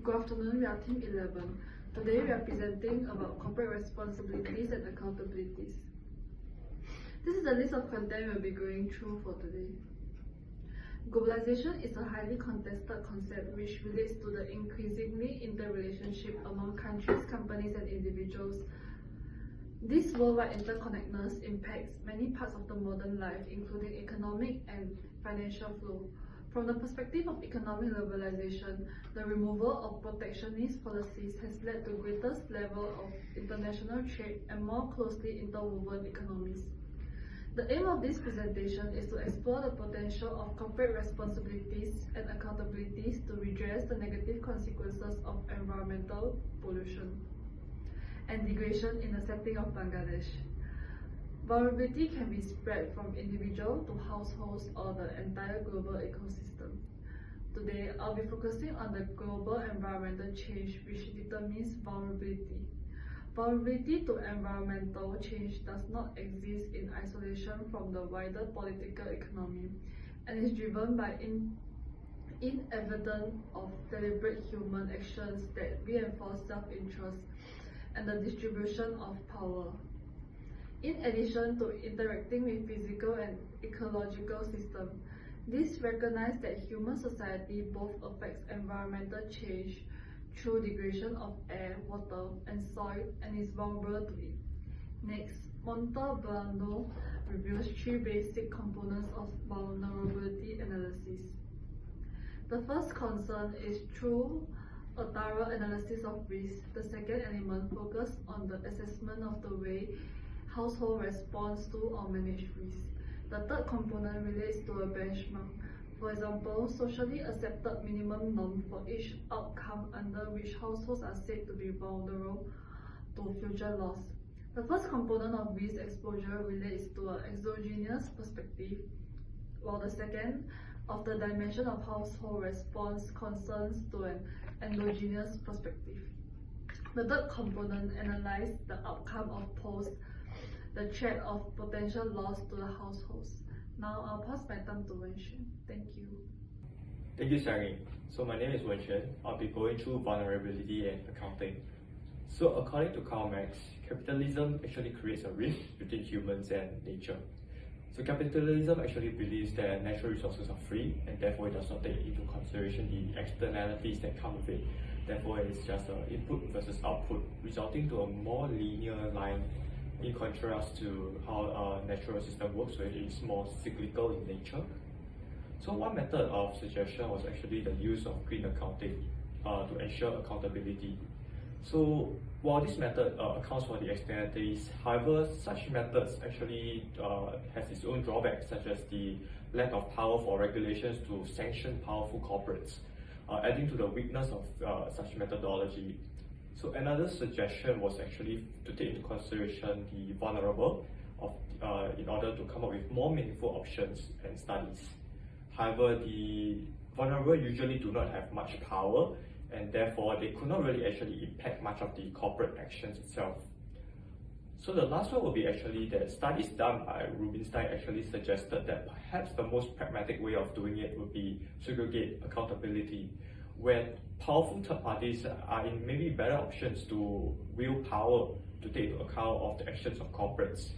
Good afternoon, we are Team 11. Today we are presenting about corporate responsibilities and accountabilities. This is a list of content we'll be going through for today. Globalization is a highly contested concept which relates to the increasingly interrelationship among countries, companies and individuals. This worldwide interconnectedness impacts many parts of the modern life, including economic and financial flow. From the perspective of economic liberalization, the removal of protectionist policies has led to greatest level of international trade and more closely interwoven economies. The aim of this presentation is to explore the potential of corporate responsibilities and accountabilities to redress the negative consequences of environmental pollution and degradation in the setting of Bangladesh. Vulnerability can be spread from individual to households or the entire global ecosystem. Today, I'll be focusing on the global environmental change which determines vulnerability. Vulnerability to environmental change does not exist in isolation from the wider political economy and is driven by evidence of deliberate human actions that reinforce self-interest and the distribution of power. In addition to interacting with physical and ecological systems, this recognizes that human society both affects environmental change through degradation of air, water, and soil and is vulnerable to it. Next, Montalbano reviews three basic components of vulnerability analysis. The first concern is through a thorough analysis of risk. The second element focuses on the assessment of the way household responds to or manage risk. The third component relates to a benchmark. For example, socially accepted minimum norm for each outcome under which households are said to be vulnerable to future loss. The first component of risk exposure relates to an exogenous perspective, while the second of the dimension of household response concerns to an endogenous perspective. The third component analyzes the outcome of the threat of potential loss to the households. Now I'll pass my time to Wenxuan. Thank you. Thank you, Sari. So my name is Wenxuan. I'll be going through vulnerability and accounting. So according to Karl Marx, capitalism actually creates a rift between humans and nature. So capitalism actually believes that natural resources are free and therefore it does not take into consideration the externalities that come with it. Therefore it's just an input versus output, resulting to a more linear line in contrast to how a natural system works, where it is more cyclical in nature. So one method of suggestion was actually the use of green accounting to ensure accountability. So while this method accounts for the externalities, however, such methods actually has its own drawbacks, such as the lack of power for regulations to sanction powerful corporates, adding to the weakness of such methodology. So another suggestion was actually to take into consideration the vulnerable in order to come up with more meaningful options and studies. However, the vulnerable usually do not have much power and therefore they could not really actually impact much of the corporate actions itself. So the last one would be actually that studies done by Rubinstein actually suggested that perhaps the most pragmatic way of doing it would be segregate accountability, where powerful third parties are in maybe better options to wield power to take into account of the actions of corporates.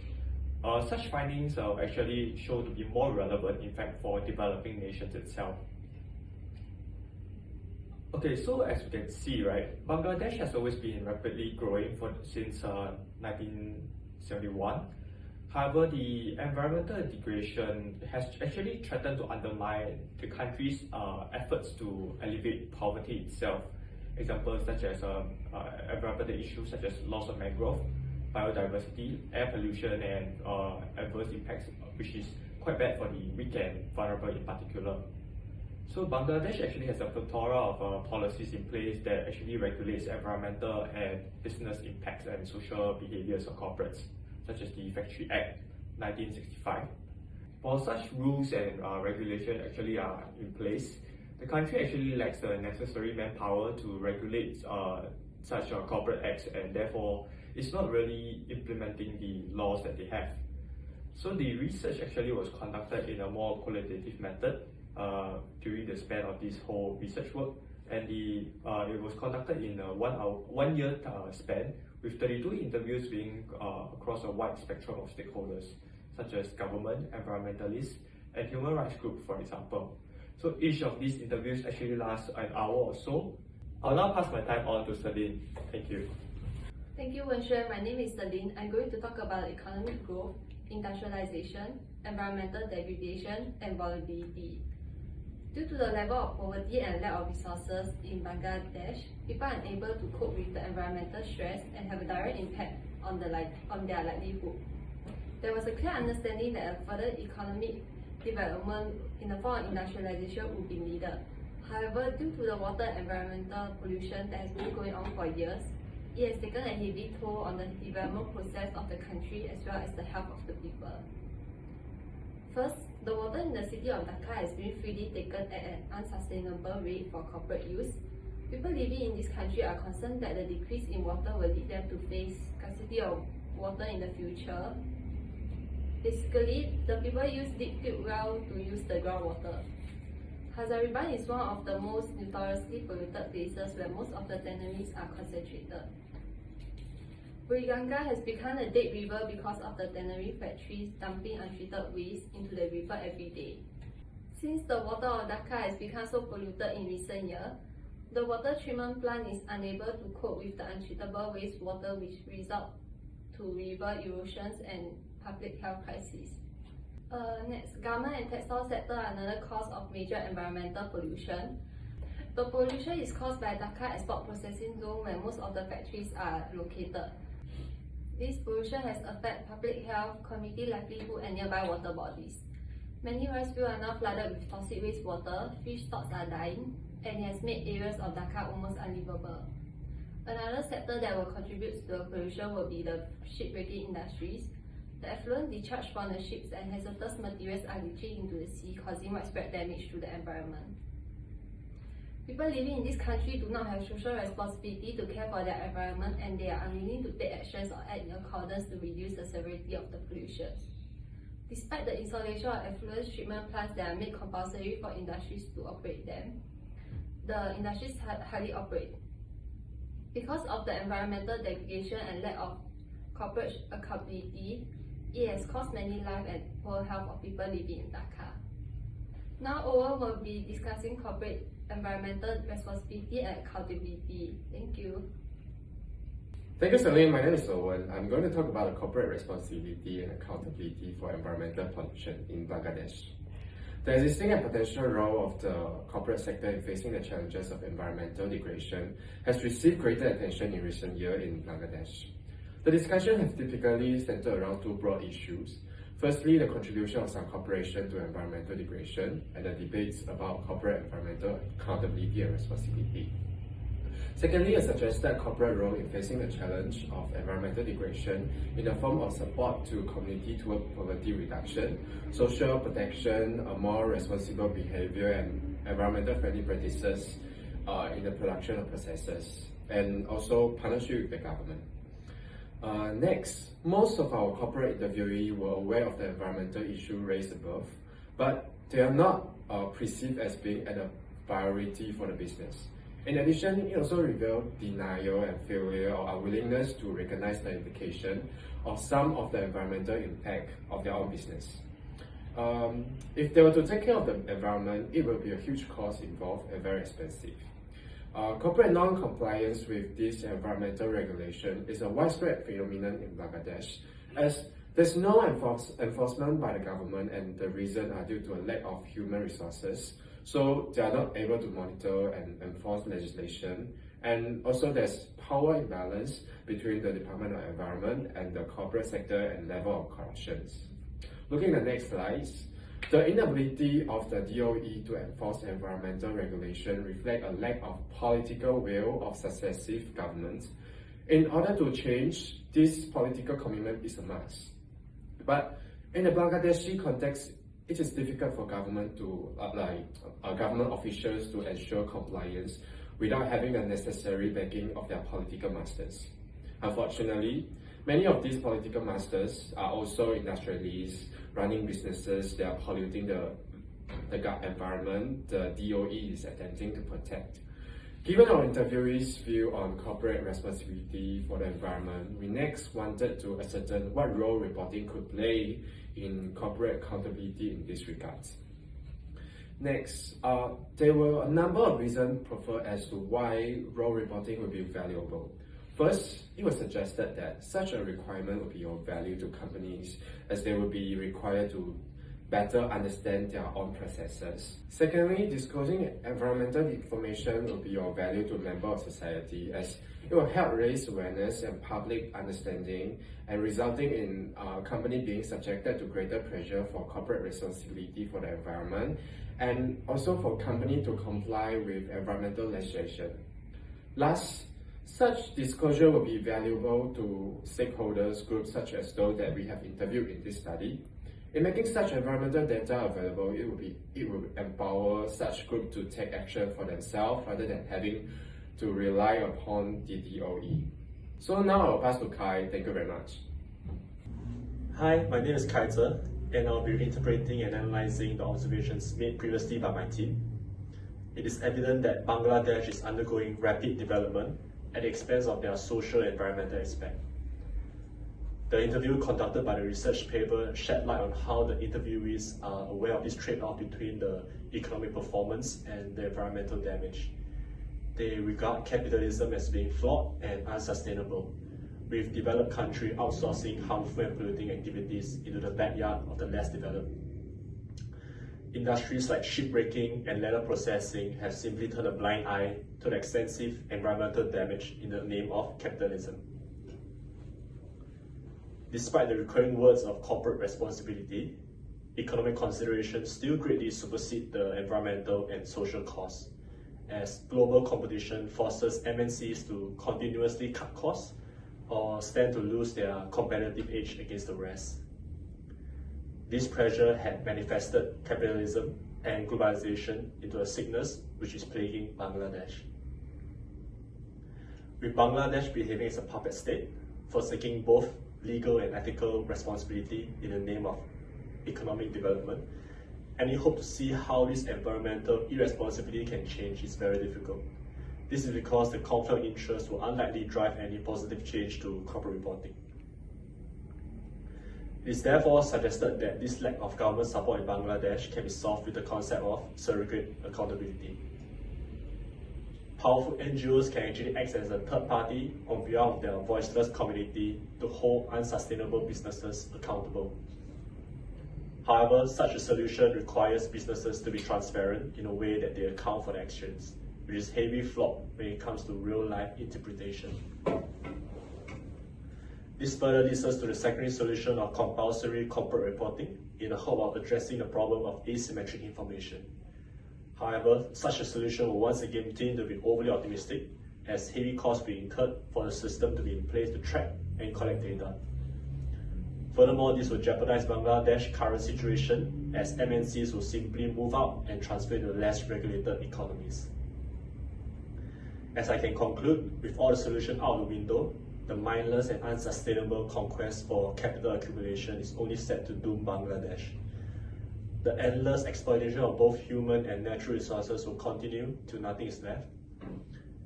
Such findings are actually shown to be more relevant, in fact, for developing nations itself. Okay, so as you can see, right, Bangladesh has always been rapidly growing since 1971. However, the environmental degradation has actually threatened to undermine the country's efforts to alleviate poverty itself. Examples such as environmental issues such as loss of mangrove, biodiversity, air pollution, and adverse impacts, which is quite bad for the weak and vulnerable in particular. So Bangladesh actually has a plethora of policies in place that actually regulates environmental and business impacts and social behaviors of corporates, such as the Factory Act 1965. While such rules and regulations actually are in place, the country actually lacks the necessary manpower to regulate such corporate acts, and therefore it's not really implementing the laws that they have. So the research actually was conducted in a more qualitative method during the span of this whole research work, and it was conducted in a 1 year span, with 32 interviews being across a wide spectrum of stakeholders, such as government, environmentalists, and human rights groups, for example. So each of these interviews actually lasts an hour or so. I'll now pass my time on to Celine. Thank you. Thank you, Wenxuan. My name is Celine. I'm going to talk about economic growth, industrialization, environmental degradation, and vulnerability. Due to the level of poverty and lack of resources in Bangladesh, people are unable to cope with the environmental stress and have a direct impact on their livelihood. There was a clear understanding that a further economic development in the form of industrialization would be needed. However, due to the water and environmental pollution that has been going on for years, it has taken a heavy toll on the development process of the country as well as the health of the people. First, the water in the city of Dhaka has been freely taken at an unsustainable rate for corporate use. People living in this country are concerned that the decrease in water will lead them to face scarcity of water in the future. Basically, the people use deep field well to use the groundwater. Hazaribagh is one of the most notoriously polluted places where most of the tanneries are concentrated. Buriganga has become a dead river because of the tannery factories dumping untreated waste into the river every day. Since the water of Dhaka has become so polluted in recent years, the water treatment plant is unable to cope with the untreatable wastewater, which result to river erosions and public health crises. Next, garment and textile sector are another cause of major environmental pollution. The pollution is caused by Dhaka export processing zone where most of the factories are located. This pollution has affected public health, community livelihood, and nearby water bodies. Many rice fields are now flooded with toxic wastewater, fish stocks are dying, and it has made areas of Dhaka almost unlivable. Another sector that will contribute to the pollution will be the shipbreaking industries. The effluent discharged from the ships and hazardous materials are leaching into the sea, causing widespread damage to the environment. People living in this country do not have social responsibility to care for their environment, and they are unwilling to take actions or act in accordance to reduce the severity of the pollution. Despite the installation of effluent treatment plants that are made compulsory for industries to operate them, the industries hardly operate. Because of the environmental degradation and lack of corporate accountability, it has caused many lives and poor health of people living in Dhaka. Now Owen will be discussing corporate environmental responsibility and accountability. Thank you. Thank you, Celine. My name is Owen. I'm going to talk about the corporate responsibility and accountability for environmental pollution in Bangladesh. The existing and potential role of the corporate sector in facing the challenges of environmental degradation has received greater attention in recent years in Bangladesh. The discussion has typically centered around two broad issues. Firstly, the contribution of some corporations to environmental degradation and the debates about corporate environmental accountability and responsibility. Secondly, a suggested corporate role in facing the challenge of environmental degradation in the form of support to community toward poverty reduction, social protection, a more responsible behavior, and environmental friendly practices in the production of processes, and also partnership with the government. Next, most of our corporate interviewees were aware of the environmental issue raised above, but they are not perceived as being at a priority for the business. In addition, it also revealed denial and failure or unwillingness to recognize the implication of some of the environmental impact of their own business. If they were to take care of the environment, it will be a huge cost involved and very expensive. Corporate non-compliance with this environmental regulation is a widespread phenomenon in Bangladesh, as there's no enforcement by the government, and the reason are due to a lack of human resources, so they are not able to monitor and enforce legislation, and also there's power imbalance between the Department of Environment and the corporate sector and level of corruptions. Looking at the next slides, the inability of the DOE to enforce environmental regulation reflect a lack of political will of successive governments. In order to change, this political commitment is a must. But in the Bangladeshi context, it is difficult for government officials to ensure compliance without having the necessary backing of their political masters. Unfortunately, many of these political masters are also industrialists running businesses that are polluting the environment the DOE is attempting to protect. Given our interviewees' view on corporate responsibility for the environment, we next wanted to ascertain what role reporting could play in corporate accountability in this regard. Next, there were a number of reasons proffered as to why role reporting would be valuable. First, it was suggested that such a requirement would be of value to companies as they would be required to better understand their own processes. Secondly, disclosing environmental information will be of value to members of society as it will help raise awareness and public understanding and resulting in company being subjected to greater pressure for corporate responsibility for the environment and also for company to comply with environmental legislation. Last, such disclosure will be valuable to stakeholders groups such as those that we have interviewed in this study. In making such environmental data available, it will empower such groups to take action for themselves rather than having to rely upon the DOE. So now I'll pass to Kai. Thank you very much. Hi, my name is Kai Tze, and I'll be interpreting and analyzing the observations made previously by my team. It is evident that Bangladesh is undergoing rapid development at the expense of their social and environmental aspect. The interview conducted by the research paper shed light on how the interviewees are aware of this trade-off between the economic performance and the environmental damage. They regard capitalism as being flawed and unsustainable, with developed countries outsourcing harmful and polluting activities into the backyard of the less developed. Industries like shipbreaking and leather processing have simply turned a blind eye to the extensive environmental damage in the name of capitalism. Despite the recurring words of corporate responsibility, economic considerations still greatly supersede the environmental and social costs, as global competition forces MNCs to continuously cut costs or stand to lose their competitive edge against the rest. This pressure had manifested capitalism and globalization into a sickness which is plaguing Bangladesh. With Bangladesh behaving as a puppet state, forsaking both legal and ethical responsibility in the name of economic development, any hope to see how this environmental irresponsibility can change is very difficult. This is because the conflict of interest will unlikely drive any positive change to corporate reporting. It is therefore suggested that this lack of government support in Bangladesh can be solved with the concept of surrogate accountability. Powerful NGOs can actually act as a third party on behalf of their voiceless community to hold unsustainable businesses accountable. However, such a solution requires businesses to be transparent in a way that they account for their actions, which is heavily flawed when it comes to real-life interpretation. This further leads us to the secondary solution of compulsory corporate reporting in the hope of addressing the problem of asymmetric information. However, such a solution will once again tend to be overly optimistic, as heavy costs will be incurred for the system to be in place to track and collect data. Furthermore, this will jeopardize Bangladesh's current situation, as MNCs will simply move out and transfer to less regulated economies. As I can conclude, with all the solutions out the window, the mindless and unsustainable conquest for capital accumulation is only set to doom Bangladesh. The endless exploitation of both human and natural resources will continue till nothing is left.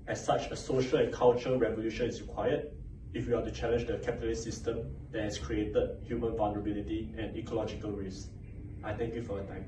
As such, a social and cultural revolution is required if we are to challenge the capitalist system that has created human vulnerability and ecological risks. I thank you for your time.